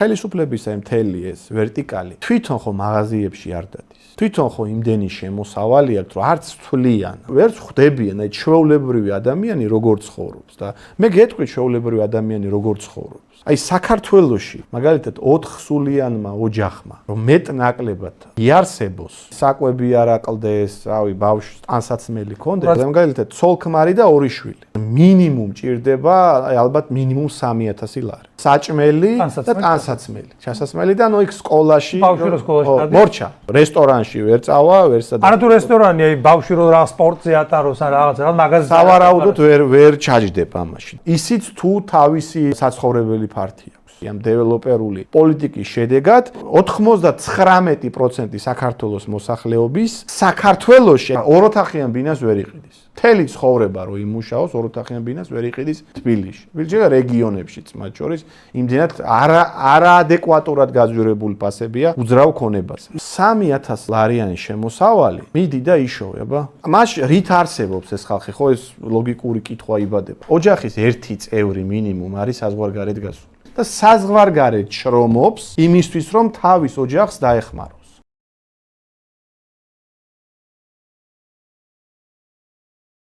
ხელისუფლებისა მთელი ეს ვერტიკალი თვითონ ხო მაღაზიებში არ დადის. თვითონ ხო იმდენი შემოსავალი აქვს, რომ არც თვლიან, ვერც ხვდებიან აი ჩვეულებრივი ადამიანი როგორ ცხოვრობს და მე გეტყვი ჩვეულებრივი ადამიანი როგორ ცხოვრობს. აი საქართველოში მაგალითად 4 სულიანმა ოჯახმა რომ მეტ-ნაკლებად იარსებოს, საკვები არ აყლდეს, რავი, ბავშვს ტანსაცმელი ქონდეს, მაგალითად ცოლ-ქმარი და 2 შვილი. მინიმუმ ჭირდება, აი ალბათ მინიმუმ 3000 ლარი. საჭმელი და ტანსაცმელი. ჩასასმელი და იქ სკოლაში, მორჩა, რესტორანში ვერ წავა, ვერ სადა. არა თუ რესტორანი, აი ბავშვი რო რა სპორტზე ატაროს, ან რაღაცა, რა მაღაზიაში. სავარაუდოდ ვერ ჩაჯდებ ამაში. ისიც თუ თავისი საცხოვრებელი ფართი აქვს. ამ დეველოპერული პოლიტიკის შედეგად 99% საქართველოს მოსახლეობის საქართველოში ოროთახიან ბინას ვერ იყიდის. მთელი ცხოვრება რო იმუშაოს ოროთახიან ბინას ვერ იყიდის თბილისში. ვირჯერ რეგიონებშიც მათ შორის იმდენად არაადეკვატურად გაძვირებული ფასებია უძრავ ქონებას. 3000 ლარიანი შემოსავალი მიდი და იშოვება. მაშინ რით არსებობს ეს ხალხი? ხო ეს ლოგიკური კითხვა იბადება. ოჯახის ერთი წევრი მინიმუმ არის საზღვარგარეთ გასული. და საზღვარგარეთ შრომობს იმისთვის რომ თავის ოჯახს დაეხმარო.